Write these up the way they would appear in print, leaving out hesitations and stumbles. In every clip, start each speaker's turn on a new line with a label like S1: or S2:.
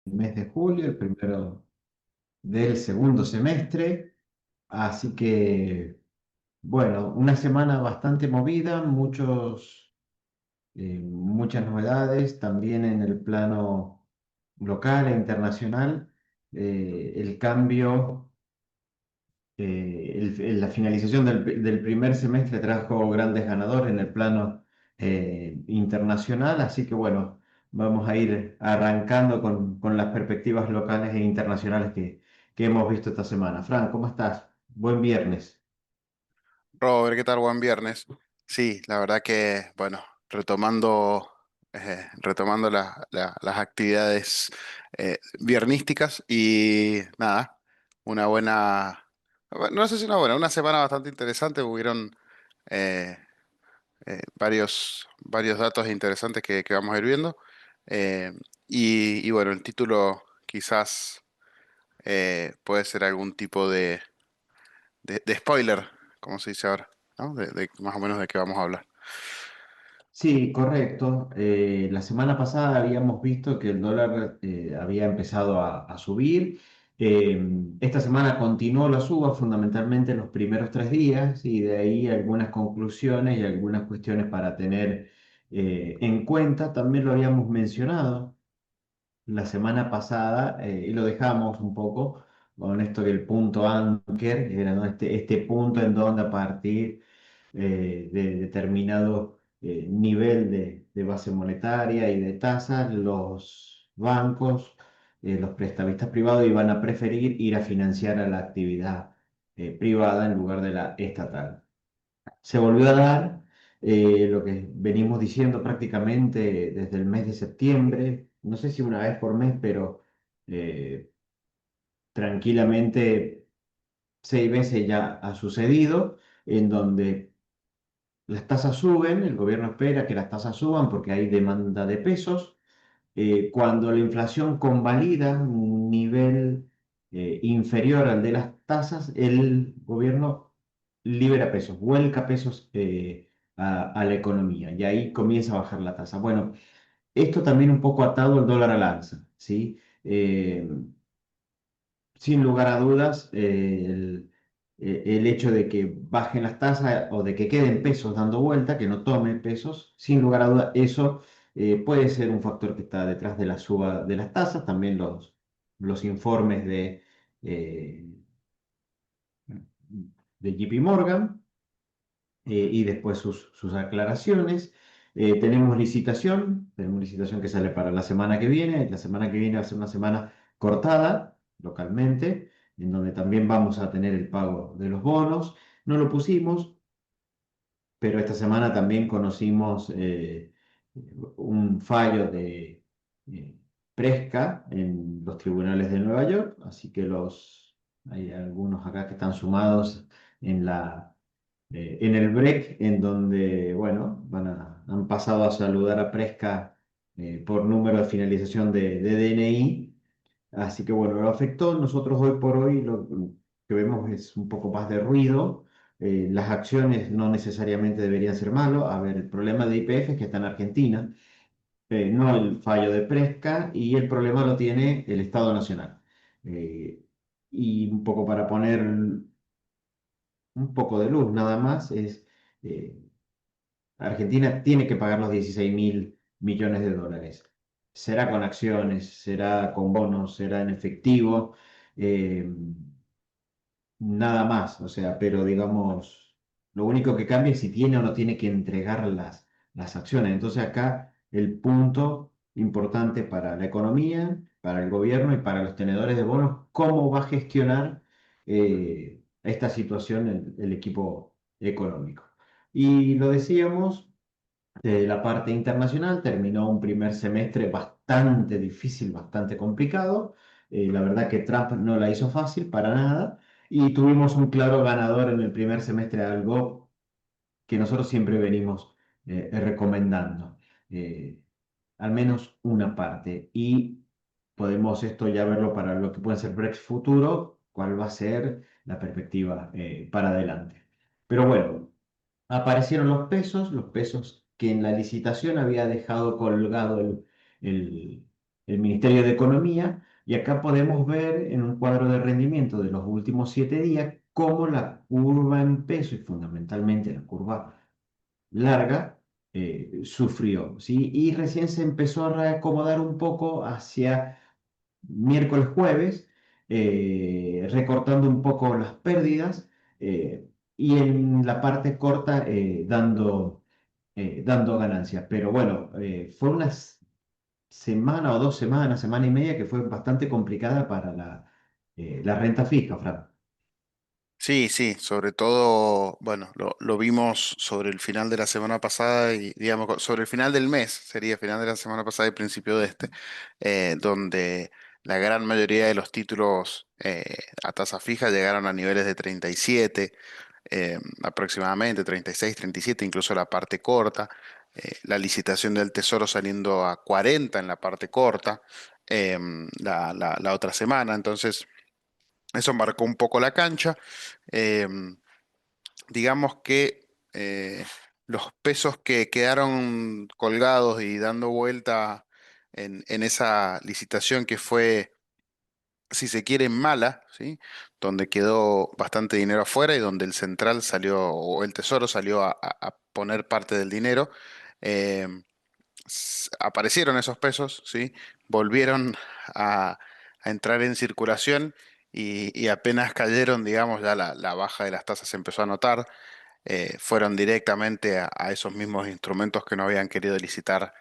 S1: Mes de julio, el primero del segundo semestre. Así que, bueno, una semana bastante movida, muchas novedades, también en el plano local e internacional. El cambio, la finalización del primer semestre trajo grandes ganadores en el plano internacional, así que bueno, vamos a ir arrancando con las perspectivas locales e internacionales que hemos visto esta semana. Fran, ¿cómo estás? Buen viernes.
S2: Robert, ¿qué tal? Buen viernes. Sí, la verdad que, bueno, retomando las actividades viernísticas y nada, una buena, bueno, no sé si una semana bastante interesante. Hubieron eh, varios datos interesantes que vamos a ir viendo. Eh, y bueno, el título quizás puede ser algún tipo de spoiler, como se dice ahora, ¿no? De más o menos de qué vamos a hablar.
S1: Sí, correcto. La semana pasada habíamos visto que el dólar había empezado a subir. Esta semana continuó la suba, fundamentalmente los primeros 3 días, y de ahí algunas conclusiones y algunas cuestiones para tener en cuenta. También lo habíamos mencionado la semana pasada y lo dejamos un poco con esto que el punto Anker era, ¿no? Este punto en donde a partir de determinado nivel de base monetaria y de tasas, los bancos, los prestamistas privados iban a preferir ir a financiar a la actividad privada en lugar de la estatal. Se volvió a dar lo que venimos diciendo prácticamente desde el mes de septiembre, no sé si una vez por mes, pero eh, tranquilamente 6 veces ya ha sucedido, en donde las tasas suben, el gobierno espera que las tasas suban porque hay demanda de pesos. Cuando la inflación convalida un nivel inferior al de las tasas, el gobierno libera pesos, vuelca pesos a la economía y ahí comienza a bajar la tasa. Bueno, esto también un poco atado al dólar al alza, ¿sí? Sin lugar a dudas, el hecho de que bajen las tasas o de que queden pesos dando vuelta, que no tomen pesos, sin lugar a dudas, eso puede ser un factor que está detrás de la suba de las tasas. También los informes eh, de JP Morgan y después sus aclaraciones. Tenemos licitación que sale para la semana que viene. La semana que viene va a ser una semana cortada localmente, en donde también vamos a tener el pago de los bonos. No lo pusimos, pero esta semana también conocimos un fallo de eh, Presca en los tribunales de Nueva York, así que hay algunos acá que están sumados en en el break, en donde, bueno, han pasado a saludar a Presca por número de finalización de DNI. Así que bueno, lo afectó. Nosotros hoy por hoy lo que vemos es un poco más de ruido. Las acciones no necesariamente deberían ser malos. A ver, el problema de YPF es que está en Argentina, no el fallo de Presca, y el problema lo tiene el Estado Nacional. Eh, y un poco para poner un poco de luz nada más, eh, Argentina tiene que pagar los 16.000 millones de dólares. Será con acciones, será con bonos, será en efectivo, eh, nada más. O sea, pero digamos, lo único que cambia es si tiene o no tiene que entregar las acciones. Entonces acá el punto importante para la economía, para el gobierno y para los tenedores de bonos, cómo va a gestionar esta situación el equipo económico. Y lo decíamos. De la parte internacional terminó un primer semestre bastante difícil, bastante complicado. La verdad que Trump no la hizo fácil para nada y tuvimos un claro ganador en el primer semestre, algo que nosotros siempre venimos recomendando, eh, al menos una parte. Y podemos esto ya verlo para lo que puede ser Brexit futuro, cuál va a ser la perspectiva para adelante. Pero bueno. Aparecieron los pesos que en la licitación había dejado colgado el, el Ministerio de Economía, y acá podemos ver en un cuadro de rendimiento de los últimos 7 días cómo la curva en peso y fundamentalmente la curva larga sufrió, ¿sí? Y recién se empezó a reacomodar un poco hacia miércoles, jueves, recortando un poco las pérdidas eh, y en la parte corta dando ganancias. Pero bueno, fue una semana o 2 semanas, semana y media que fue bastante complicada para la renta fija, Fran.
S2: Sí, sí, sobre todo, bueno, lo vimos sobre el final de la semana pasada y, digamos, sobre el final del mes, sería final de la semana pasada y principio de este, donde la gran mayoría de los títulos a tasa fija llegaron a niveles de 37, aproximadamente 36, 37, incluso la parte corta, la licitación del Tesoro saliendo a 40 en la parte corta, la otra semana, entonces eso marcó un poco la cancha. Em, digamos que los pesos que quedaron colgados y dando vuelta en esa licitación que fue, si se quiere, mala, ¿sí? Donde quedó bastante dinero afuera y donde el central salió, o el tesoro salió a poner parte del dinero. eh, Aparecieron esos pesos, ¿sí? Volvieron a, a entrar en circulación y apenas cayeron, digamos, ya la baja de las tasas se empezó a notar. Fueron directamente a esos mismos instrumentos que no habían querido licitar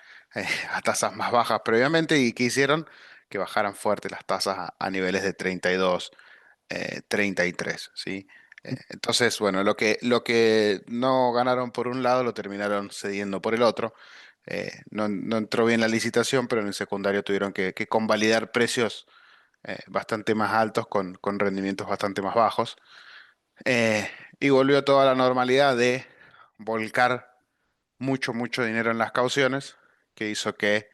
S2: a tasas más bajas previamente y que hicieron que bajaran fuerte las tasas a niveles de 32, 33, ¿sí? Entonces, bueno, lo que no ganaron por un lado lo terminaron cediendo por el otro. No entró bien la licitación, pero en el secundario tuvieron que convalidar precios bastante más altos con rendimientos bastante más bajos. Eh, y volvió toda la normalidad de volcar mucho, mucho dinero en las cauciones, que hizo que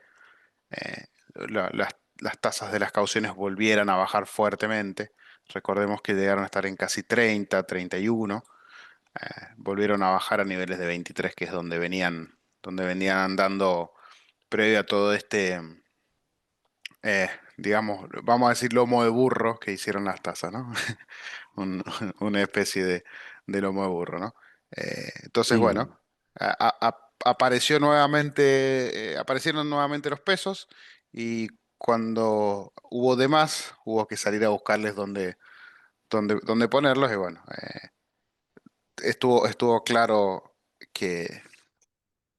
S2: las tasas de las cauciones volvieran a bajar fuertemente. Recordemos que llegaron a estar en casi 30, 31, volvieron a bajar a niveles de 23, que es donde venían andando previo a todo este, digamos, vamos a decir lomo de burro que hicieron las tasas, ¿no? un- una especie de lomo de burro, ¿no? Entonces, bueno,
S1: Sí,
S2: aparecieron nuevamente los pesos y cuando hubo de más, hubo que salir a buscarles dónde ponerlos y bueno, estuvo claro que,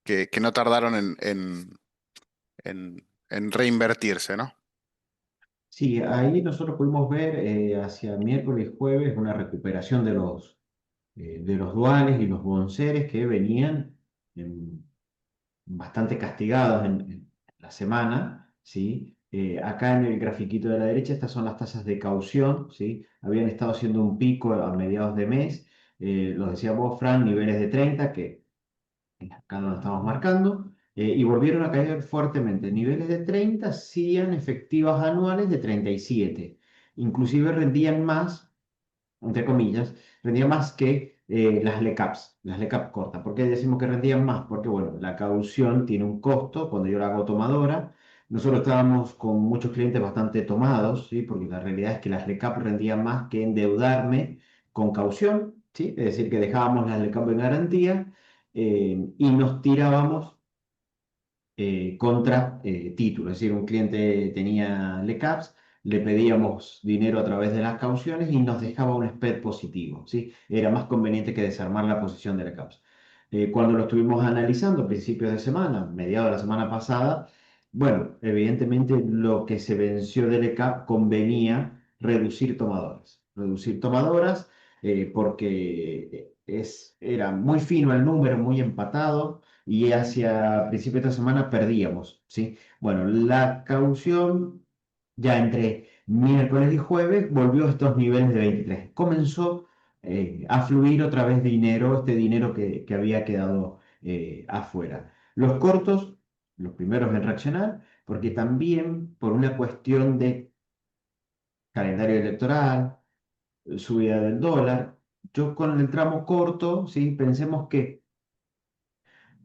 S2: que no tardaron en reinvertirse, ¿no?
S1: sí, ahí nosotros pudimos ver hacia miércoles y jueves una recuperación de los duales y los bonceres que venían bastante castigados en la semana, ¿sí? Acá en el grafiquito de la derecha, estas son las tasas de caución, ¿sí? Habían estado haciendo un pico a mediados de mes, lo decía vos, Fran, niveles de 30, que acá no lo estamos marcando, y volvieron a caer fuertemente. Niveles de 30 hacían efectivas anuales de 37, inclusive rendían más entre comillas, rendía más que las LECAPs cortas. ¿Por qué decimos que rendían más? Porque, bueno, la caución tiene un costo cuando yo la hago tomadora. Nosotros estábamos con muchos clientes bastante tomados, ¿sí? Porque la realidad es que las LECAP rendían más que endeudarme con caución, ¿sí? Es decir, que dejábamos las LECAP en garantía y nos tirábamos contra título. Es decir, un cliente tenía LECAPS, le pedíamos dinero a través de las cauciones y nos dejaba un spread positivo, ¿sí? Era más conveniente que desarmar la posición de LECAPS. Cuando lo estuvimos analizando a principios de semana, mediados de la semana pasada, bueno, evidentemente lo que se venció de LECAP convenía reducir tomadoras. Reducir tomadoras porque era muy fino el número, muy empatado y hacia principios de esta semana perdíamos, ¿sí? Bueno, la caución ya entre miércoles y jueves volvió a estos niveles de 23. Comenzó a fluir otra vez dinero, este dinero que había quedado afuera. Los cortos, los primeros en reaccionar, porque también por una cuestión de calendario electoral, subida del dólar, yo con el tramo corto, ¿sí? Pensemos que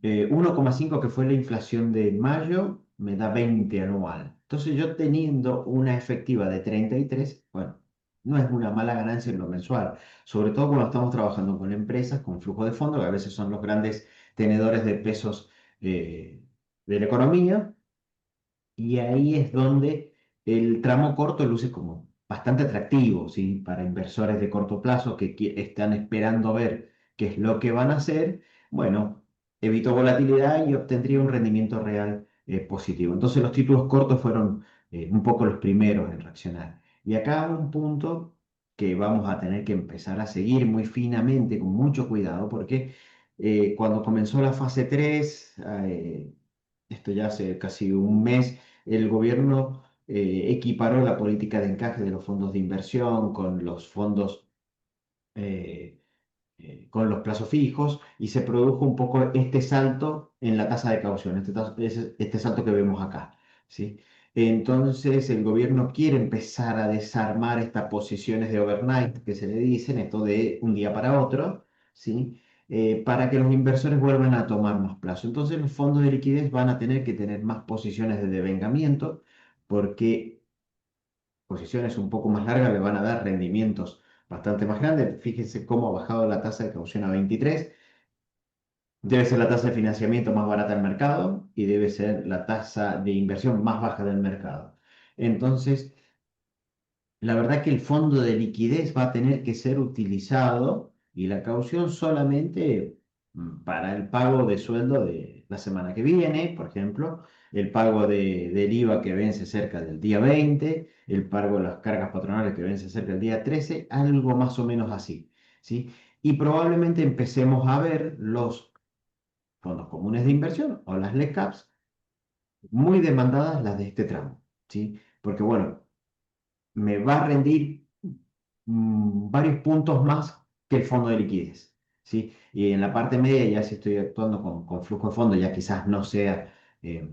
S1: 1,5 que fue la inflación de mayo, me da 20 anual. Entonces yo teniendo una efectiva de 33, bueno, no es una mala ganancia en lo mensual, sobre todo cuando estamos trabajando con empresas, con flujo de fondo, que a veces son los grandes tenedores de pesos eh, de la economía, y ahí es donde el tramo corto luce como bastante atractivo, ¿sí? Para inversores de corto plazo que están esperando ver qué es lo que van a hacer. Bueno, evito volatilidad y obtendría un rendimiento real positivo. Entonces los títulos cortos fueron un poco los primeros en reaccionar. Y acá un punto que vamos a tener que empezar a seguir muy finamente, con mucho cuidado, porque cuando comenzó la fase 3 esto ya hace casi un mes, el gobierno equiparó la política de encaje de los fondos de inversión con los fondos, eh, con los plazos fijos y se produjo un poco este salto en la tasa de caución, este salto que vemos acá, ¿sí? Entonces el gobierno quiere empezar a desarmar estas posiciones de overnight que se le dicen, esto de un día para otro, ¿sí? Para que los inversores vuelvan a tomar más plazo. Entonces los fondos de liquidez van a tener que tener más posiciones de devengamiento porque posiciones un poco más largas le van a dar rendimientos bastante más grandes. Fíjense cómo ha bajado la tasa de caución a 23. Debe ser la tasa de financiamiento más barata del mercado y debe ser la tasa de inversión más baja del mercado. Entonces, la verdad que el fondo de liquidez va a tener que ser utilizado y la caución solamente para el pago de sueldo de la semana que viene, por ejemplo, el pago del IVA que vence cerca del día 20, el pago de las cargas patronales que vence cerca del día 13, algo más o menos así, ¿sí? Y probablemente empecemos a ver los fondos comunes de inversión o las LECAPs muy demandadas las de este tramo, ¿sí? Porque bueno, me va a rendir varios puntos más que el fondo de liquidez, ¿sí? Y en la parte media ya si estoy actuando con flujo de fondo ya quizás no sea eh,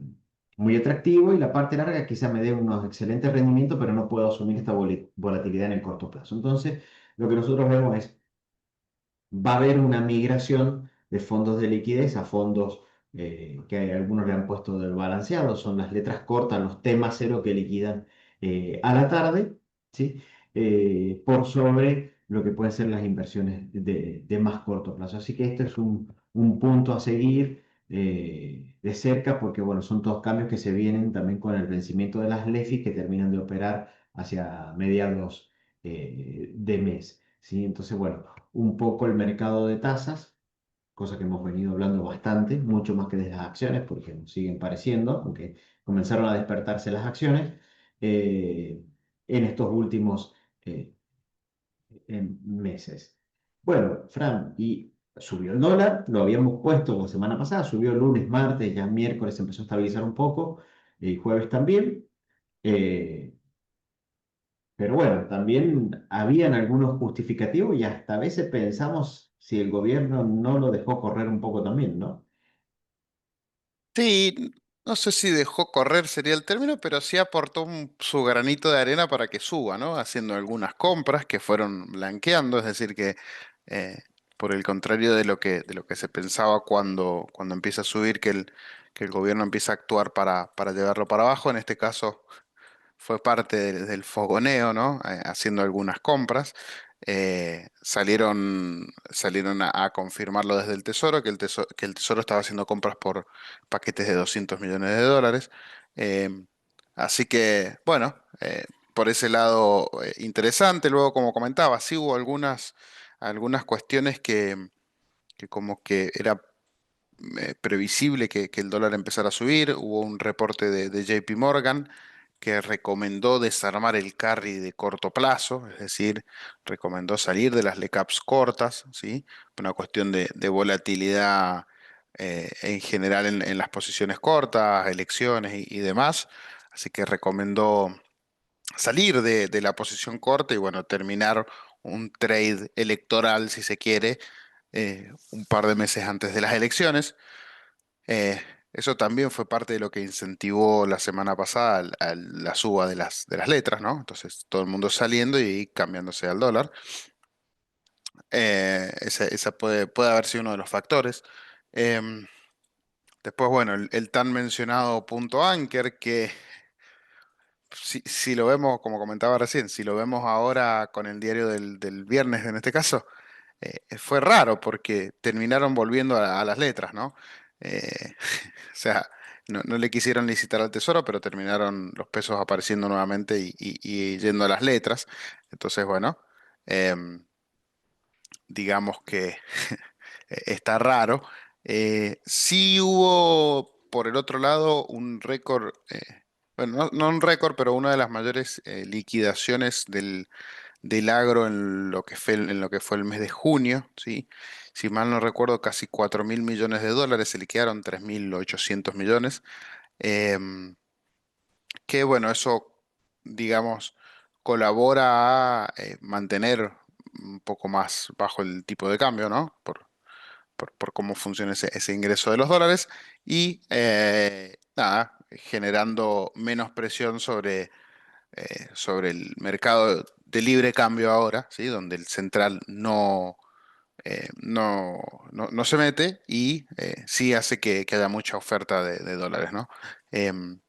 S1: muy atractivo y la parte larga quizás me dé unos excelentes rendimientos, pero no puedo asumir esta volatilidad en el corto plazo. Entonces, lo que nosotros vemos es va a haber una migración de fondos de liquidez a fondos que algunos le han puesto del balanceado, son las letras cortas, los T más cero que liquidan a la tarde, ¿sí? Por sobre lo que pueden ser las inversiones de más corto plazo. Así que este es un punto a seguir de cerca porque bueno, son todos cambios que se vienen también con el vencimiento de las LEFI que terminan de operar hacia mediados de mes, ¿sí? Entonces, bueno un poco el mercado de tasas, cosa que hemos venido hablando bastante, mucho más que de las acciones, porque nos siguen pareciendo, aunque comenzaron a despertarse las acciones eh, en estos últimos eh, meses. Bueno, Fran, y subió el dólar, lo habíamos puesto la semana pasada, subió el lunes, martes, ya miércoles empezó a estabilizar un poco, y jueves también. eh, pero bueno, también habían algunos justificativos y hasta a veces pensamos si el gobierno no lo dejó correr un poco también, ¿no?
S2: Sí, no sé si dejó correr sería el término, pero sí aportó su granito de arena para que suba, ¿no? Haciendo algunas compras que fueron blanqueando, es decir, que eh, por el contrario de lo que se pensaba cuando empieza a subir, que el gobierno empieza a actuar para llevarlo para abajo, en este caso fue parte del fogoneo, ¿no? Haciendo algunas compras. Salieron a confirmarlo desde el Tesoro, que el Tesoro estaba haciendo compras por paquetes de 200 millones de dólares. Eh, Así que, bueno, por ese lado, interesante. Luego, como comentaba, sí hubo algunas cuestiones que como que era previsible que el dólar empezara a subir. Hubo un reporte de JP Morgan que recomendó desarmar el carry de corto plazo, es decir, recomendó salir de las LECAPs cortas, ¿sí? Por una cuestión de volatilidad en general en las posiciones cortas, elecciones y demás. Así que recomendó salir de la posición corta y bueno, terminar un trade electoral, si se quiere, un par de meses antes de las elecciones. Eh, Eso también fue parte de lo que incentivó la semana pasada la suba de las letras, ¿no? Entonces todo el mundo saliendo y cambiándose al dólar. Esa puede haber sido uno de los factores. Em, Después, bueno, el tan mencionado punto Anker, que si lo vemos, como comentaba recién, si lo vemos ahora con el diario del viernes en este caso, fue raro porque terminaron volviendo a las letras, ¿no? O sea, no le quisieron licitar al Tesoro, pero terminaron los pesos apareciendo nuevamente y yendo a las letras. Entonces, bueno, em, digamos que está raro. Sí hubo, por el otro lado, un récord, bueno, no un récord, pero una de las mayores liquidaciones del agro en lo que fue el mes de junio, ¿sí? Si mal no recuerdo, casi 4.000 millones de dólares, se liquidaron 3.800 millones. Em, que bueno, eso, digamos, colabora a mantener un poco más bajo el tipo de cambio, ¿no? Por cómo funciona ese ingreso de los dólares y nada, generando menos presión sobre el mercado de libre cambio ahora, ¿sí? Donde el central no se mete y sí hace que haya mucha oferta de dólares, ¿no? En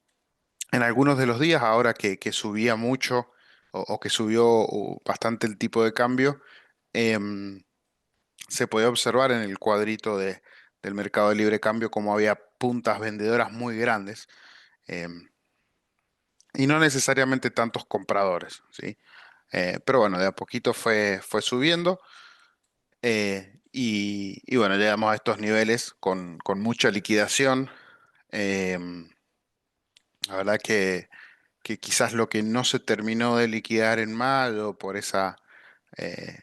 S2: algunos de los días, ahora que subía mucho o que subió bastante el tipo de cambio, em, se podía observar en el cuadrito del mercado de libre cambio como había puntas vendedoras muy grandes em, y no necesariamente tantos compradores, ¿sí? Pero bueno, de a poquito fue subiendo y bueno, llegamos a estos niveles con mucha liquidación. em, la verdad que quizás lo que no se terminó de liquidar en mayo eh,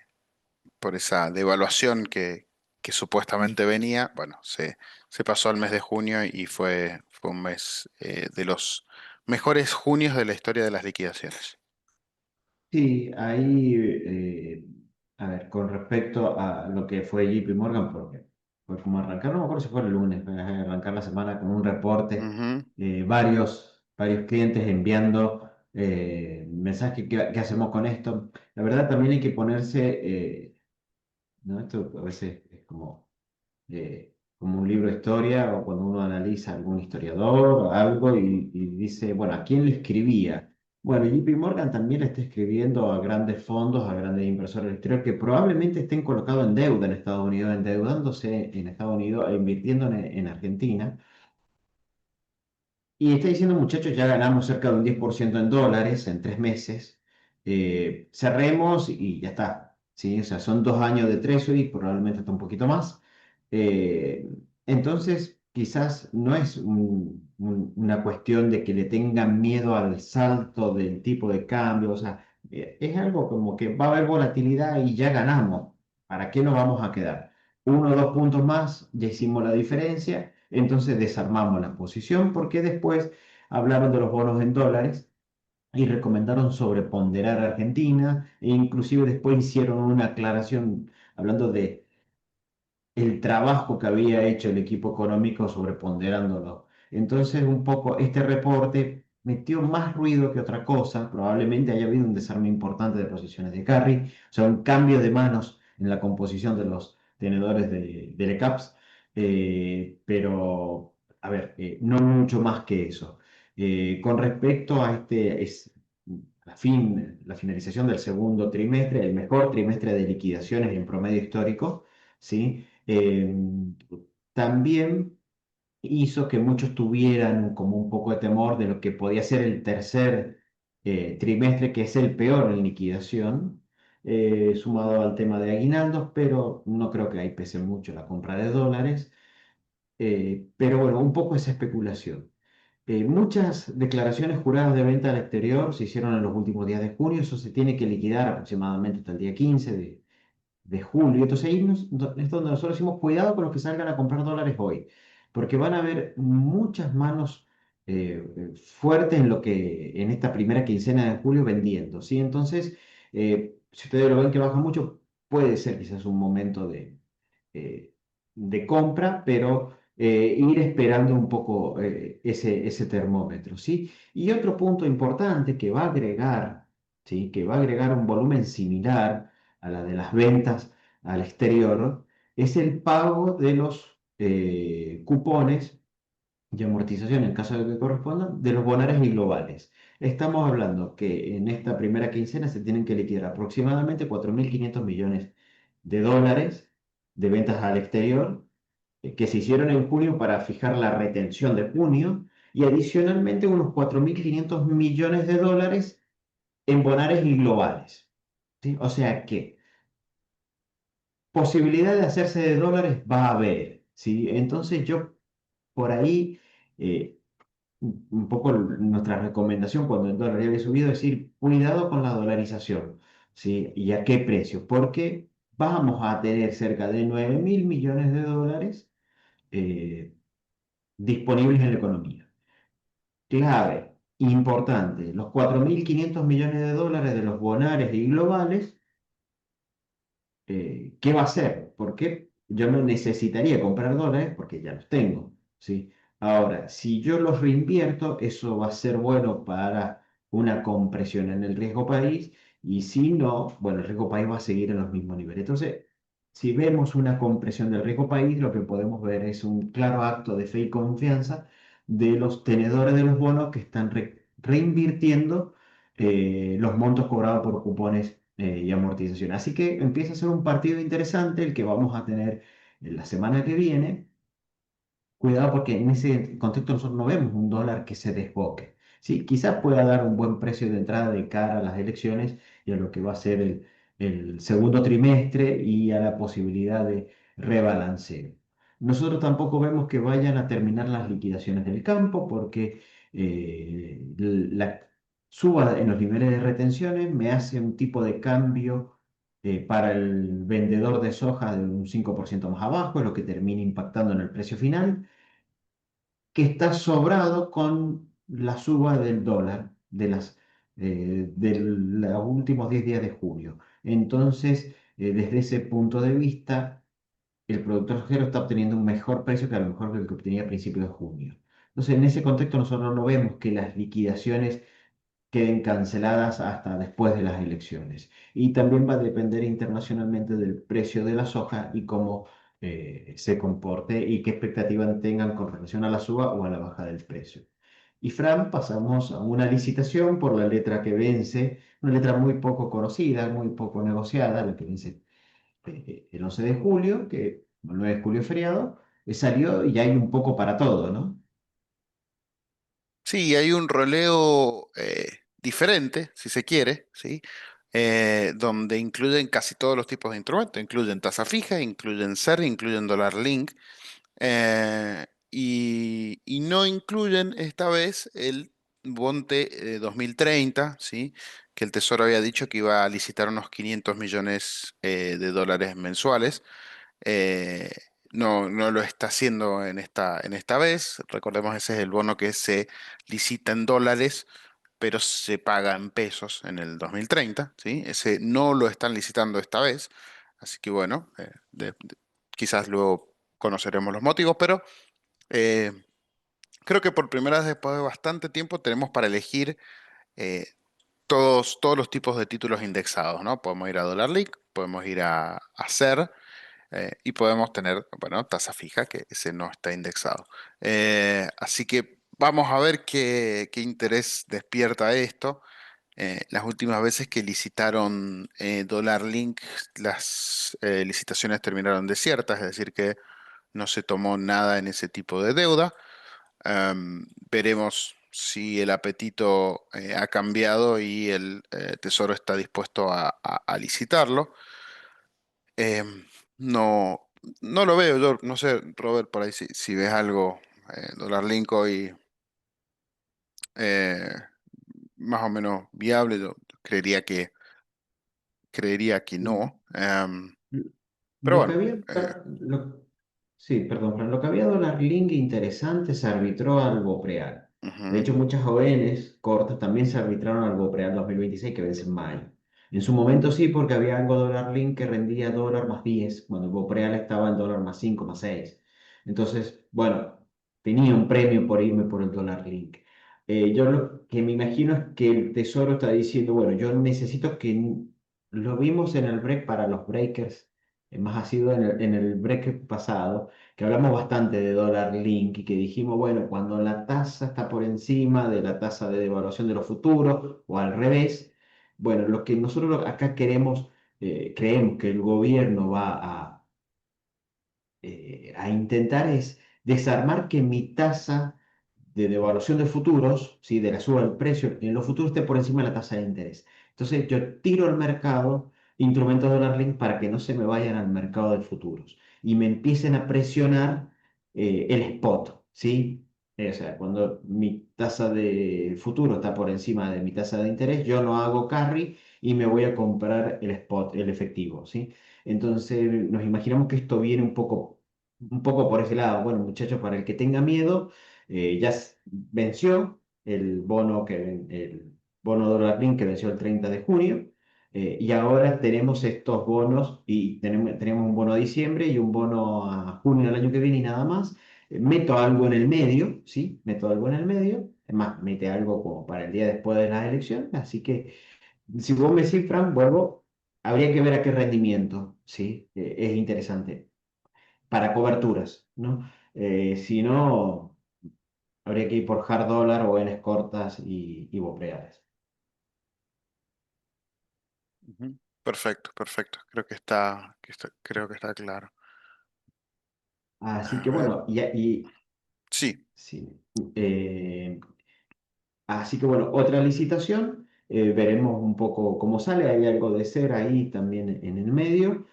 S2: por esa devaluación que supuestamente venía, bueno, se pasó al mes de junio y fue un mes de los mejores junios de la historia de las liquidaciones.
S1: Sí, ahí, a ver, con respecto a lo que fue JP Morgan, porque fue como arrancar, no me acuerdo si fue el lunes, fue arrancar la semana con un reporte,
S2: Ujú,
S1: varios clientes enviando mensajes, ¿qué hacemos con esto? La verdad también hay que ponerse, ¿no? Esto a veces es como un libro de historia o cuando uno analiza algún historiador o algo y dice, bueno, ¿a quién le escribía? Bueno, JP Morgan también le está escribiendo a grandes fondos, a grandes inversores del exterior que probablemente estén colocados en deuda en Estados Unidos, endeudándose en Estados Unidos e invirtiendo en Argentina. Y está diciendo, muchachos, ya ganamos cerca de un 10% en dólares en 3 meses. Cerremos y ya está. ¿Sí? O sea, son 2 años de Treasury, probablemente hasta un poquito más. Eh, entonces, quizás no es una cuestión de que le tengan miedo al salto del tipo de cambio. O sea, es algo como que va a haber volatilidad y ya ganamos. ¿Para qué nos vamos a quedar? 1 o 2 puntos más, ya hicimos la diferencia, entonces desarmamos la posición porque después hablaron de los bonos en dólares y recomendaron sobreponderar a Argentina e inclusive después hicieron una aclaración hablando de el trabajo que había hecho el equipo económico sobreponderándolo. Entonces, un poco este reporte metió más ruido que otra cosa. Probablemente haya habido un desarme importante de posiciones de carry, o sea, un cambio de manos en la composición de los tenedores de ECAPS, pero, a ver, no mucho más que eso. Con respecto a la finalización del segundo trimestre, el mejor trimestre de liquidaciones en promedio histórico, ¿sí? También hizo que muchos tuvieran como un poco de temor de lo que podía ser el tercer trimestre, que es el peor en liquidación, sumado al tema de aguinaldos, pero no creo que ahí pese mucho la compra de dólares. Pero bueno, un poco esa especulación. Muchas declaraciones juradas de venta al exterior se hicieron en los últimos días de junio, eso se tiene que liquidar aproximadamente hasta el día 15 de julio. Entonces ahí es donde nosotros decimos, cuidado con los que salgan a comprar dólares hoy, porque van a haber muchas manos fuertes en esta primera quincena de julio vendiendo, ¿sí? Entonces, si ustedes lo ven que baja mucho, puede ser quizás un momento eh, de compra, pero ir esperando un poco ese termómetro, ¿sí? Y otro punto importante que va a agregar, ¿sí? Que va a agregar un volumen similar a la de las ventas al exterior, es el pago de los cupones y amortización en caso de que correspondan, de los bonares y globales. Estamos hablando que en esta primera quincena se tienen que liquidar aproximadamente 4.500 millones de dólares de ventas al exterior que se hicieron en junio para fijar la retención de junio y adicionalmente unos 4.500 millones de dólares en bonares y globales. ¿Sí? O sea que posibilidad de hacerse de dólares va a haber. ¿Sí? Entonces yo por ahí... eh, un poco nuestra recomendación cuando el dólar ya había subido, es decir, cuidado con la dolarización, ¿sí? ¿Y a qué precio? Porque vamos a tener cerca de 9.000 millones de dólares eh, disponibles en la economía. Clave, importante, los 4.500 millones de dólares de los bonares y globales ¿qué va a hacer? Porque yo no necesitaría comprar dólares porque ya los tengo, ¿sí? Ahora, si yo los reinvierto, eso va a ser bueno para una compresión en el riesgo país y si no, bueno, el riesgo país va a seguir en los mismos niveles. Entonces, si vemos una compresión del riesgo país, lo que podemos ver es un claro acto de fe y confianza de los tenedores de los bonos que están reinvirtiendo los montos cobrados por cupones y amortización. Así que empieza a ser un partido interesante el que vamos a tener la semana que viene. Cuidado porque en ese contexto nosotros no vemos un dólar que se desboque. Sí, quizás pueda dar un buen precio de entrada de cara a las elecciones y a lo que va a ser el segundo trimestre y a la posibilidad de rebalanceo. Nosotros tampoco vemos que vayan a terminar las liquidaciones del campo porque la suba en los niveles de retenciones me hace un tipo de cambio para el vendedor de soja de un 5% más abajo, es lo que termina impactando en el precio final que está sobrado con la suba del dólar de los últimos 10 días de julio. Entonces, desde ese punto de vista, el productor sojero está obteniendo un mejor precio que a lo mejor que el que obtenía a principios de junio. Entonces, en ese contexto, nosotros no vemos que las liquidaciones queden canceladas hasta después de las elecciones. Y también va a depender internacionalmente del precio de la soja y cómo se comporte y qué expectativas tengan con relación a la suba o a la baja del precio. Y Fran, pasamos a una licitación por la letra que vence, una letra muy poco conocida, muy poco negociada, la que vence el 11 de julio, que el 9 de julio es feriado, salió y hay un poco para todo, ¿no?
S2: Sí, hay un roleo diferente, si se quiere, ¿sí? Donde incluyen casi todos los tipos de instrumentos, incluyen tasa fija, incluyen SER, incluyen dólar link, y no incluyen esta vez el Bonte 2030, ¿sí? Que el Tesoro había dicho que iba a licitar unos 500 millones de dólares mensuales. eh, no lo está haciendo en esta vez. Recordemos, ese es el bono que se licita en dólares, pero se paga en pesos en el 2030, ¿sí? Ese no lo están licitando esta vez. Así que bueno, quizás luego conoceremos los motivos, pero eh, creo que por primera vez después de bastante tiempo tenemos para elegir eh, todos los tipos de títulos indexados, ¿no? Podemos ir a Dollar Link, podemos ir a SER, y podemos tener, bueno, tasa fija, que ese no está indexado. Así que vamos a ver qué interés despierta esto. Las últimas veces que licitaron Dollar Link, las licitaciones terminaron desiertas, es decir, que no se tomó nada en ese tipo de deuda. Veremos si el apetito ha cambiado y el Tesoro está dispuesto a licitarlo. Em, no, no lo veo, yo no sé, Robert, por ahí si ves algo, Dólar Link hoy eh, más o menos viable, yo creería que no. Pero
S1: Lo que
S2: bueno,
S1: había, sí, perdón, Fran, lo que había dólar link interesante se arbitró al Bopreal. De
S2: ujú.
S1: hecho, muchas ONs cortas también se arbitraron al Bopreal 2026 que vence en mayo. En su momento sí, porque había algo dólar link que rendía dólar más 10 cuando el Bopreal estaba en dólar más 5 más 6. Entonces, bueno, tenía un premio por irme por el dólar link. Yo lo que me imagino es que el Tesoro está diciendo, bueno, yo necesito que lo vimos en el break para los breakers más ha sido en el break pasado, que hablamos bastante de dólar link y que dijimos, bueno, cuando la tasa está por encima de la tasa de devaluación de los futuros o al revés, bueno, lo que nosotros acá queremos, creemos que el gobierno va a intentar es desarmar que mi tasa de devaluación de futuros, ¿sí? De la suba del precio en los futuros esté por encima de la tasa de interés. Entonces yo tiro al mercado instrumentos de dólar link para que no se me vayan al mercado de futuros y me empiecen a presionar el spot, ¿sí? O sea, cuando mi tasa de futuro está por encima de mi tasa de interés, yo no hago carry y me voy a comprar el spot, el efectivo, ¿sí? Entonces nos imaginamos que esto viene un poco por ese lado. Bueno, muchachos, para el que tenga miedo, venció el bono dólar link que venció el 30 de junio. Y ahora tenemos estos bonos y tenemos un bono a diciembre y un bono a junio del año que viene y nada más. Meto algo en el medio, ¿sí? Meto algo en el medio. Es más, mete algo como para el día después de las elecciones. Así que si vos me decís, Fran, vuelvo, habría que ver a qué rendimiento, ¿sí? Es interesante para coberturas, ¿no? Si no, habría que ir por hard dollar o Ns cortas y bopreales.
S2: Ujú. Perfecto, perfecto. Creo que está claro.
S1: Así
S2: A
S1: que
S2: ver.
S1: bueno,
S2: Sí,
S1: sí, así que bueno, otra licitación, veremos un poco cómo sale, hay algo de ser ahí también en el medio.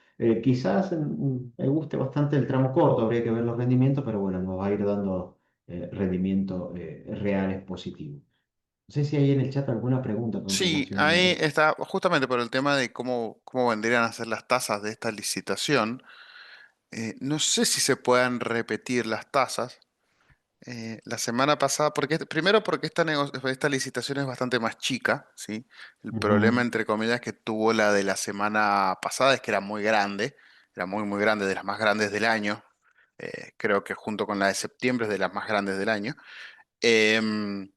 S1: Quizás me guste bastante el tramo corto, habría que ver los rendimientos, pero bueno, nos va a ir dando rendimientos reales positivos. No sé si hay en el chat alguna pregunta con
S2: sí,
S1: relación a
S2: ahí
S1: eso.
S2: está, justamente por el tema de cómo vendrían a ser las tasas de esta licitación. No sé si se puedan repetir las tasas. La semana pasada, primero porque esta licitación es bastante más chica, ¿sí? El problema,
S1: Ujú.
S2: entre comillas, que tuvo la de la semana pasada es que era muy grande, era muy, muy grande, de las más grandes del año. Creo que junto con la de septiembre es de las más grandes del año. Em,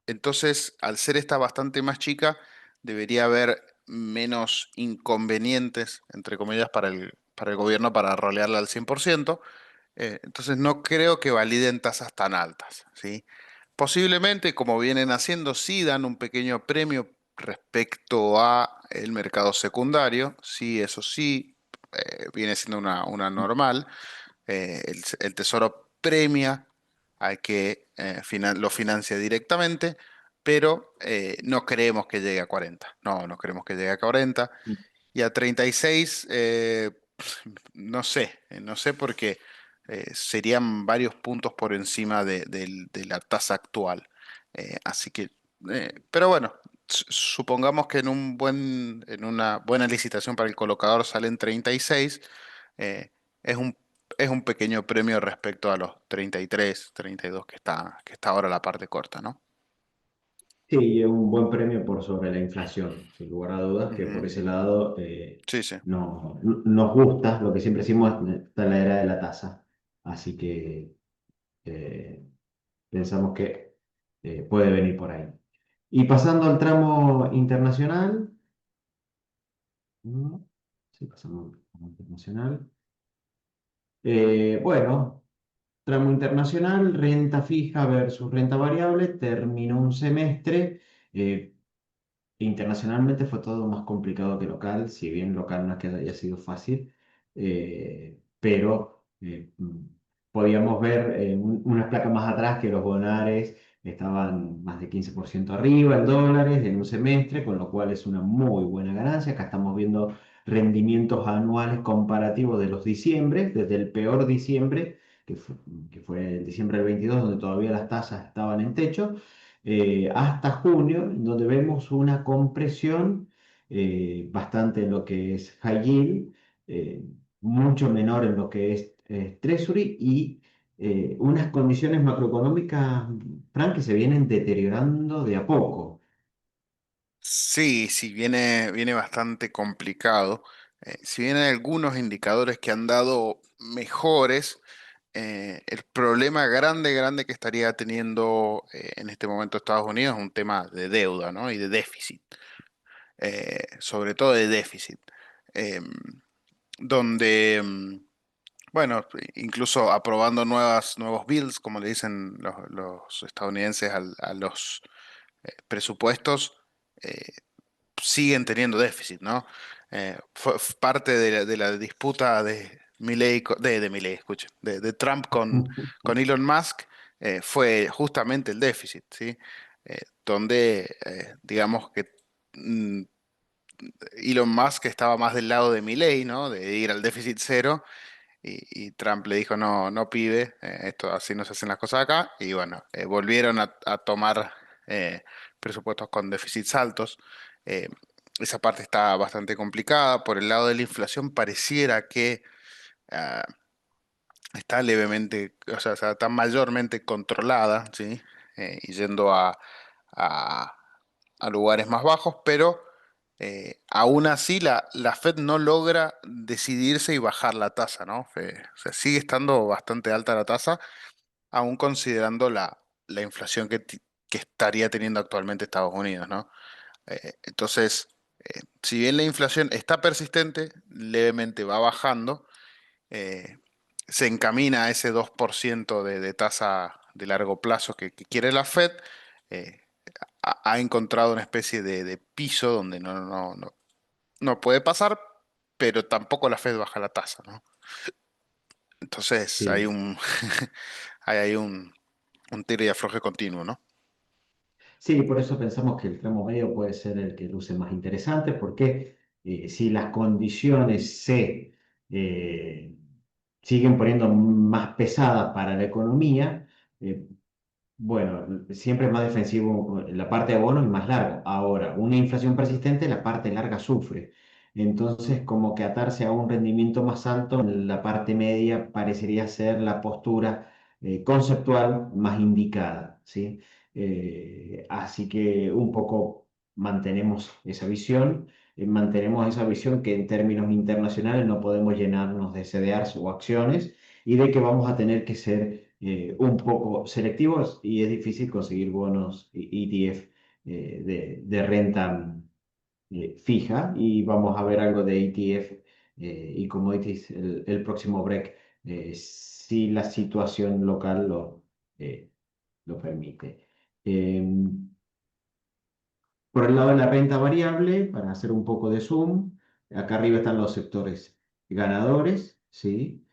S2: entonces, al ser esta bastante más chica, debería haber menos inconvenientes, entre comillas, para el gobierno para rolearla al 100%. Entonces, no creo que validen tasas tan altas, ¿sí? Posiblemente, como vienen haciendo, sí dan un pequeño premio respecto a el mercado secundario. Sí, eso sí, viene siendo una normal. El Tesoro premia al que lo financia directamente, pero no creemos que llegue a 40. No, no creemos que llegue a 40. Y a 36, no sé porque serían varios puntos por encima de la tasa actual. Así que, pero bueno, supongamos que en una buena licitación para el colocador salen 36, eh, es un, es un pequeño premio respecto a los 33, 32 que está ahora la parte corta, ¿no?
S1: Sí, es un buen premio por sobre la inflación, sin lugar a dudas, que por
S2: Ujú.
S1: ese lado
S2: Sí, sí.
S1: nos gusta, lo que siempre decimos, está en la era de la tasa. Así que eh, pensamos que puede venir por ahí. Y pasando al tramo internacional, ¿no? Sí, pasamos al tramo internacional. Bueno, tramo internacional, renta fija versus renta variable, terminó un semestre. eh, Internacionalmente fue todo más complicado que local, si bien local no es que haya sido fácil, pero podíamos ver unas placas más atrás que los bonares estaban más de 15% arriba en dólares en un semestre, con lo cual es una muy buena ganancia. Acá estamos viendo rendimientos anuales comparativos de los diciembre, desde el peor diciembre, que fue el diciembre del 22, donde todavía las tasas estaban en techo hasta junio, en donde vemos una compresión bastante en lo que es high yield, eh, mucho menor en lo que es treasury y unas condiciones macroeconómicas, Frank, que se vienen deteriorando de a poco.
S2: Sí, sí, viene bastante complicado. Si bien hay algunos indicadores que han dado mejores, el problema grande, grande que estaría teniendo en este momento Estados Unidos es un tema de deuda, ¿no? Y de déficit, sobre todo de déficit. Em, donde, bueno, incluso aprobando nuevos bills, como le dicen los estadounidenses a los presupuestos, eh, siguen teniendo déficit, ¿no? Fue parte de la disputa de Milley, de Milley, escuchen, de Trump con Elon Musk, fue justamente el déficit, ¿sí? Donde, digamos que mm, Elon Musk estaba más del lado de Milley, ¿no? De ir al déficit cero, y Trump le dijo, no, no pibe, esto así no se hacen las cosas acá, y bueno, volvieron a tomar presupuestos con déficits altos. Eh, Esa parte está bastante complicada. Por el lado de la inflación, pareciera que ah, está levemente, o sea, está mayormente controlada, ¿sí? Y yendo a- a lugares más bajos, pero aún así la Fed no logra decidirse y bajar la tasa, ¿no? O sea, sigue estando bastante alta la tasa, aún considerando la inflación que estaría teniendo actualmente Estados Unidos, ¿no? Entonces, si bien la inflación está persistente, levemente va bajando, eh, se encamina a ese 2% de tasa de largo plazo que quiere la Fed. eh, ha encontrado una especie de piso donde no puede pasar, pero tampoco la Fed baja la tasa, ¿no? Entonces hay
S1: Sí.
S2: hay un tiro y afloje continuo, ¿no?
S1: Sí, por eso pensamos que el tramo medio puede ser el que luce más interesante, porque si las condiciones se eh, siguen poniendo más pesadas para la economía, eh, bueno, siempre es más defensivo la parte de bonos y más largo. Ahora, una inflación persistente, la parte larga sufre. Entonces, como que atarse a un rendimiento más alto, en la parte media parecería ser la postura conceptual más indicada, ¿sí? Así que un poco mantenemos esa visión, mantenemos esa visión que en términos internacionales no podemos llenarnos de CDRs o acciones y de que vamos a tener que ser un poco selectivos y es difícil conseguir bonos ETF de renta fija y vamos a ver algo de ETF y commodities el próximo break si la situación local eh, lo permite. Por el lado de la renta variable, para hacer un poco de zoom, acá arriba están los sectores ganadores, ¿sí?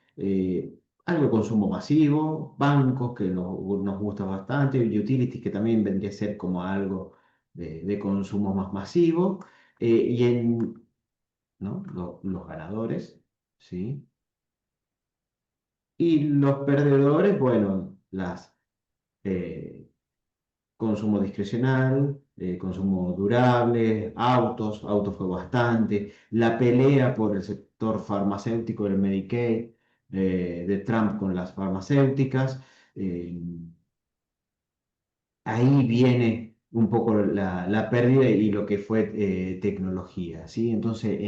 S1: Algo de consumo masivo, bancos que nos gusta bastante, y utilities que también vendría a ser como algo de consumo más masivo, y ¿no? Los ganadores, ¿sí? Y los perdedores, bueno, eh, consumo discrecional, consumo durable, autos fue bastante, la pelea por el sector farmacéutico del Medicaid de Trump con las farmacéuticas. eh, Ahí viene un poco la pérdida y lo que fue tecnología, ¿sí? Entonces,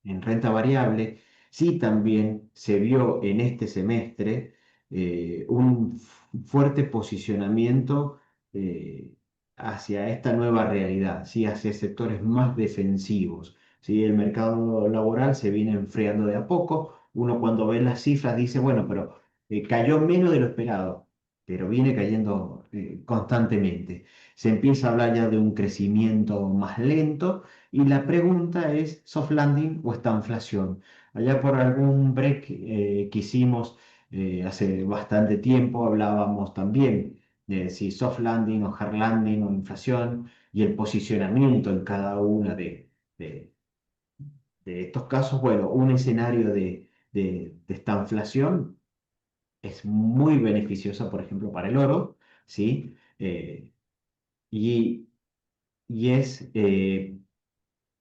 S1: en renta variable, sí también se vio en este semestre un fuerte posicionamiento hacia esta nueva realidad, ¿sí? Hacia sectores más defensivos, ¿sí? El mercado laboral se viene enfriando de a poco. Uno cuando ve las cifras dice, bueno, pero cayó menos de lo esperado, pero viene cayendo constantemente. Se empieza a hablar ya de un crecimiento más lento y la pregunta es, ¿soft landing o estanflación? Allá por algún break que hicimos hace bastante tiempo hablábamos también de si soft landing o hard landing o inflación y el posicionamiento en cada una de estos casos. Bueno, un escenario de estanflación es muy beneficiosa, por ejemplo, para el oro, ¿sí? Y, y es,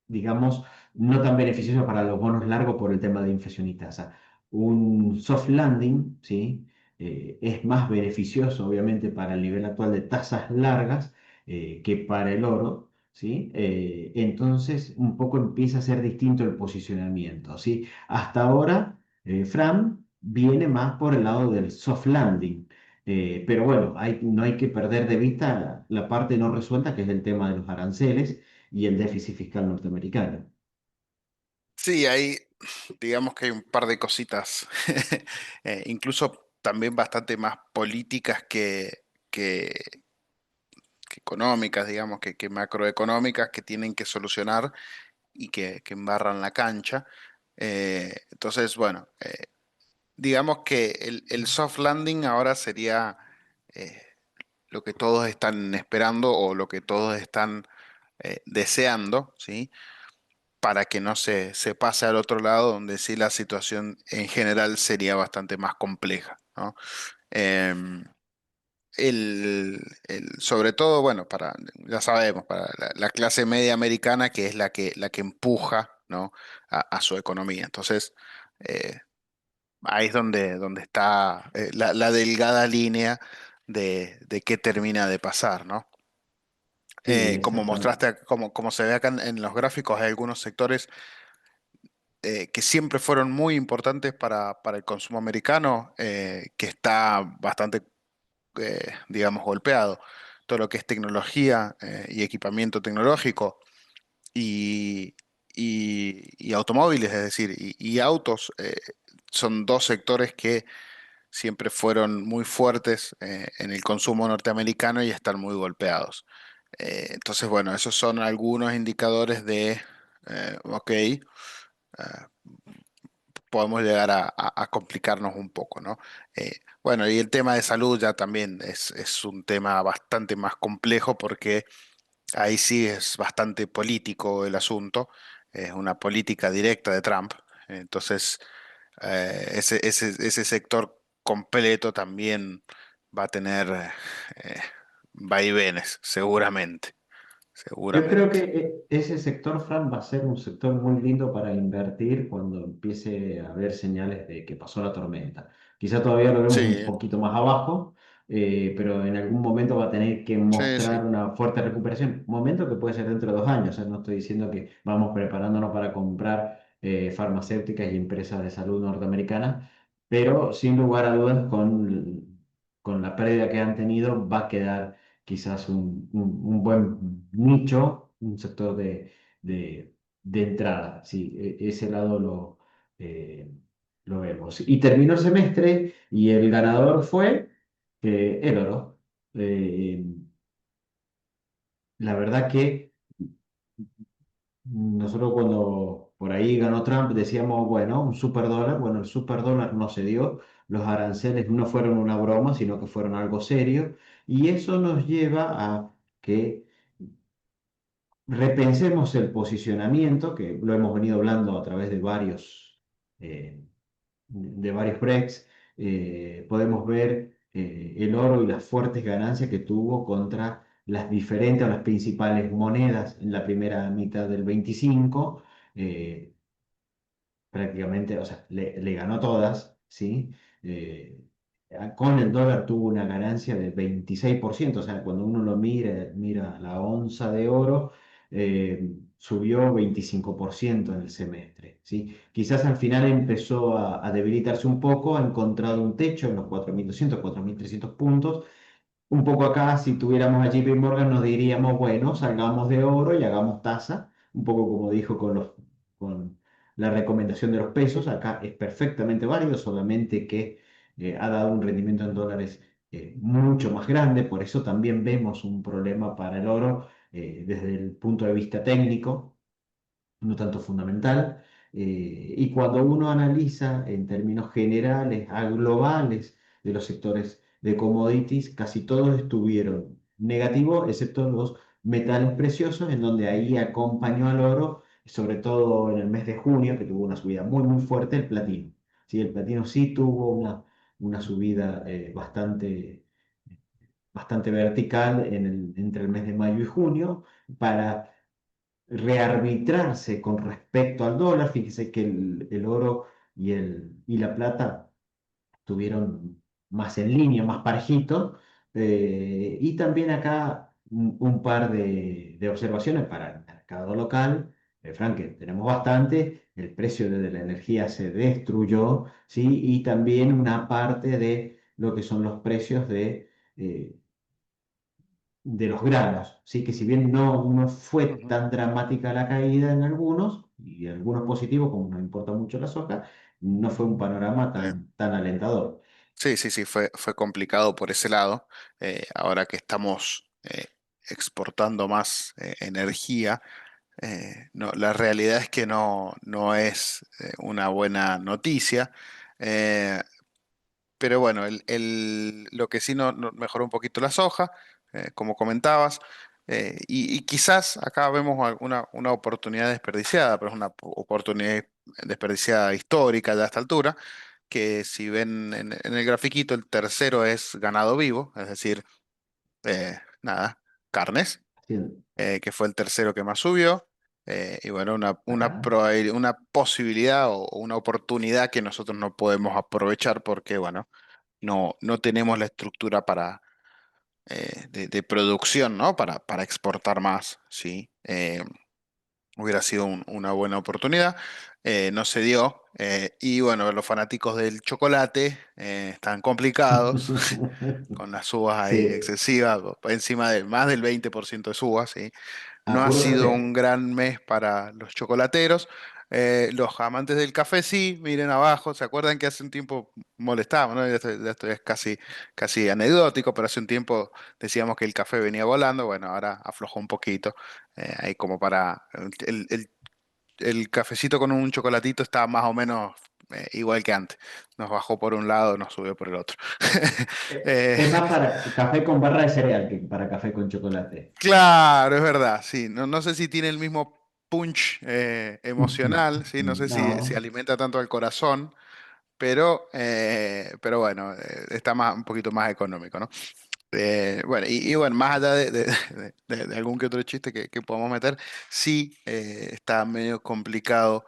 S1: digamos, no tan beneficioso para los bonos largos por el tema de inflación y tasa. Un soft landing, ¿sí? Es más beneficioso, obviamente, para el nivel actual de tasas largas que para el oro, ¿sí? Entonces, un poco empieza a ser distinto el posicionamiento, ¿sí? Hasta ahora, Fram viene más por el lado del soft landing. Pero bueno, no hay que perder de vista la parte no resuelta, que es el tema de los aranceles y el déficit fiscal norteamericano.
S2: Sí, ahí. digamos que hay un par de cositas, incluso también bastante más políticas que económicas, digamos, que macroeconómicas que tienen que solucionar y que embarran la cancha. Entonces, bueno, digamos que el soft landing ahora sería eh, lo que todos están esperando o lo que todos están deseando, ¿sí? Para que no se pase al otro lado, donde sí la situación en general sería bastante más compleja, ¿no? Em, sobre todo, bueno, ya sabemos, para la clase media americana, que es la que empuja, ¿no? a su economía. Entonces, eh, ahí es donde está la delgada línea de qué termina de pasar, ¿no?
S1: Sí,
S2: Como
S1: exactamente.
S2: mostraste, como se ve acá en los gráficos, hay algunos sectores que siempre fueron muy importantes para el consumo americano, que está bastante, digamos, golpeado. Todo lo que es tecnología y equipamiento tecnológico y, y automóviles, es decir, y autos, son dos sectores que siempre fueron muy fuertes en el consumo norteamericano y están muy golpeados. Entonces, bueno, esos son algunos indicadores de, ok, podemos llegar a complicarnos un poco, ¿no? Bueno, y el tema de salud ya también es un tema bastante más complejo porque ahí sí es bastante político el asunto, es una política directa de Trump. Entonces, ese sector completo también va a tener vaivenes, seguramente,
S1: Yo creo que
S2: seguramente.
S1: ese sector, Fran, va a ser un sector muy lindo para invertir cuando empiece a haber señales de que pasó la tormenta. Quizá todavía lo vemos un
S2: Sí,
S1: poquito más abajo, pero en algún momento va a tener que
S2: sí,
S1: mostrar
S2: sí.
S1: una fuerte recuperación. Momento que puede ser dentro de 2 años. No estoy diciendo que vamos preparándonos para comprar farmacéuticas y empresas de salud norteamericanas, pero sin lugar a dudas, con la pérdida que han tenido, va a quedar quizás un buen nicho, un sector de entrada. Sí, ese lado eh, lo vemos. Y terminó el semestre y el ganador fue el oro. Eh, la verdad que nosotros cuando por ahí ganó Trump decíamos, bueno, un superdólar. Bueno, el superdólar no se dio. Los aranceles no fueron una broma, sino que fueron algo serio. Y eso nos lleva a que repensemos el posicionamiento, que lo hemos venido hablando a través eh, de varios breaks. Podemos ver el oro y las fuertes ganancias que tuvo contra las diferentes o las principales monedas en la primera mitad del 25. eh, Prácticamente, o sea, le ganó todas, ¿sí? Eh, con el dólar tuvo una ganancia del 26%. O sea, cuando uno lo mira la onza de oro, subió 25% en el semestre, ¿sí? Quizás al final empezó a debilitarse un poco, ha encontrado un techo en los 4.200, 4.300 puntos. Un poco acá, si tuviéramos a JP Morgan, nos diríamos, bueno, salgamos de oro y hagamos tasa, un poco como dijo con la recomendación de los pesos. Acá es perfectamente válido, solamente que ha dado un rendimiento en dólares mucho más grande. Por eso también vemos un problema para el oro desde el punto de vista técnico, no tanto fundamental. Y cuando uno analiza en términos generales, a globales de los sectores de commodities, casi todos estuvieron negativos, excepto los metales preciosos, en donde ahí acompañó al oro, sobre todo en el mes de junio, que tuvo una subida muy, muy fuerte, el platino. Sí, el platino sí tuvo una subida bastante vertical entre el mes de mayo y junio, para rearbitrarse con respecto al dólar. Fíjese que el oro y la plata tuvieron más en línea, más parejito. Y también acá un par de observaciones para el mercado local. Frank, que tenemos bastante, el precio de la energía se destruyó, ¿sí? Y también una parte de lo que son los precios de de los granos, ¿sí? Que si bien no fue
S2: Ujú.
S1: tan dramática la caída en algunos, y algunos positivos, como nos importa mucho la soja, no fue un panorama
S2: Sí.
S1: tan alentador.
S2: Sí, sí, sí, fue complicado por ese lado. Ahora que estamos exportando más energía, no, la realidad es que no es una buena noticia. Eh, pero bueno, lo que sí mejoró un poquito la soja, como comentabas, y quizás acá vemos una oportunidad desperdiciada, pero es una oportunidad desperdiciada histórica ya a esta altura, que si ven en el grafiquito, el tercero es ganado vivo, es decir, nada, carnes,
S1: Sí,
S2: que fue el tercero que más subió. Y bueno,
S1: acá.
S2: una posibilidad o una oportunidad que nosotros no podemos aprovechar porque, bueno, no tenemos la estructura de producción, ¿no? Para exportar más, ¿sí? Hubiera sido una buena oportunidad, no se dio. Y bueno, los fanáticos del chocolate están complicados con las subas ahí
S1: Sí,
S2: excesivas, encima de más del 20% de subas, ¿sí?
S1: a
S2: No ha
S1: puro
S2: sido
S1: café.
S2: un gran mes para los chocolateros. Los amantes del café sí, miren abajo, ¿se acuerdan que hace un tiempo molestábamos, ¿no? Esto es casi anecdótico, pero hace un tiempo decíamos que el café venía volando, bueno, ahora aflojó un poquito, ahí como para... el cafecito con un chocolatito está más o menos igual que antes, nos bajó por un lado, nos subió por el otro. Eh,
S1: Es más para café con barra de cereal que para café con chocolate.
S2: Claro, es verdad, sí. No sé si tiene el mismo punch emocional, sí. No sé si
S1: No,
S2: alimenta tanto al corazón, pero bueno, está un poquito más económico, ¿no? Bueno, y bueno, más allá de algún que otro chiste que podamos meter, sí está medio complicado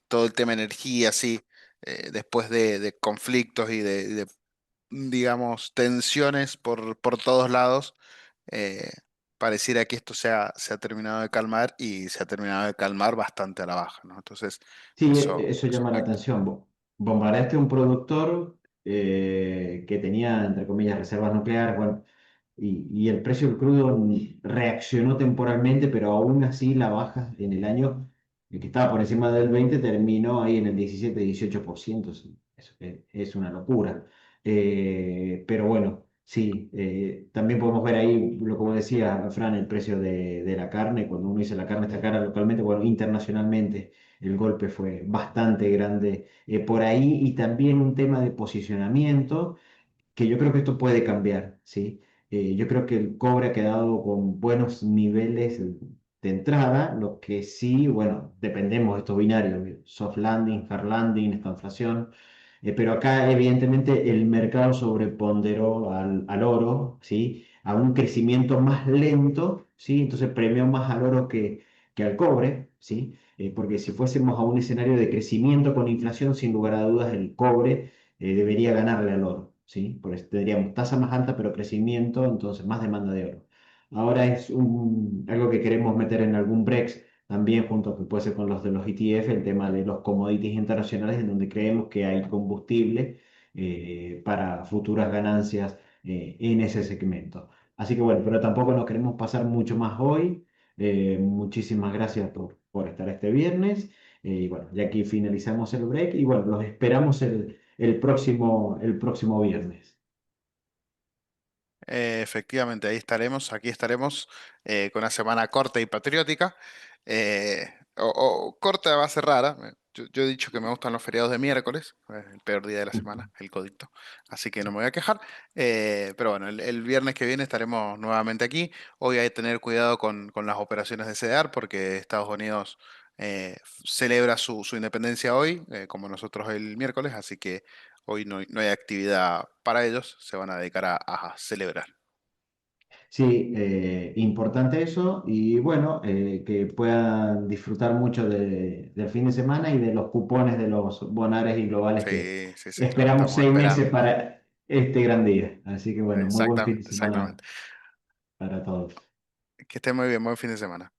S2: todo el tema energía, sí, después de conflictos y de digamos, tensiones por todos lados, eh, pareciera que esto se ha terminado de calmar y se ha terminado de calmar bastante a la baja, ¿no? Entonces,
S1: sí, eso
S2: eso
S1: llama la
S2: afecta.
S1: atención. Bombardeaste un productor que tenía, entre comillas, reservas nucleares, bueno, y el precio del crudo reaccionó temporalmente, pero aún así la baja en el año, que estaba por encima del 20, terminó ahí en el 17-18%. Sí, es una locura. Pero bueno, sí, también podemos ver ahí, lo como decía Fran, el precio de la carne. Cuando uno dice la carne está cara localmente, bueno, internacionalmente el golpe fue bastante grande por ahí, y también un tema de posicionamiento que yo creo que esto puede cambiar, ¿sí? Yo creo que el cobre ha quedado con buenos niveles de entrada, lo que sí, bueno, dependemos de estos binarios, soft landing, hard landing, esta inflación, pero acá evidentemente el mercado sobreponderó al oro, ¿sí? A un crecimiento más lento, ¿sí? Entonces premió más al oro que al cobre, ¿sí? Porque si fuésemos a un escenario de crecimiento con inflación, sin lugar a dudas, el cobre debería ganarle al oro, ¿sí? Porque tendríamos tasa más alta, pero crecimiento, entonces más demanda de oro. Ahora es algo que queremos meter en algún BREX, también junto que puede ser con los de los ETF, el tema de los commodities internacionales, en donde creemos que hay combustible para futuras ganancias en ese segmento. Así que bueno, pero tampoco nos queremos pasar mucho más hoy. Muchísimas gracias por estar este viernes. Y bueno, ya aquí finalizamos el break y bueno, los esperamos el próximo viernes.
S2: Efectivamente, ahí estaremos, aquí estaremos con una semana corta y patriótica. Corta va a ser rara. Yo he dicho que me gustan los feriados de miércoles, el peor día de la semana, el codito. Así que no me voy a quejar. Pero bueno, el viernes que viene estaremos nuevamente aquí. Hoy hay que tener cuidado con las operaciones de CDR porque Estados Unidos celebra su independencia hoy, como nosotros el miércoles. Así que hoy no hay actividad para ellos, se van a dedicar a celebrar.
S1: Sí, importante eso y bueno, que puedan disfrutar mucho del fin de semana y de los cupones de los bonares y globales que
S2: Sí, sí, sí, los
S1: esperamos
S2: estamos
S1: 6 meses
S2: esperando.
S1: para este gran día. Así que bueno, muy buen fin de
S2: Exactamente,
S1: semana
S2: exactamente.
S1: para todos.
S2: Que esté muy bien, buen fin de semana.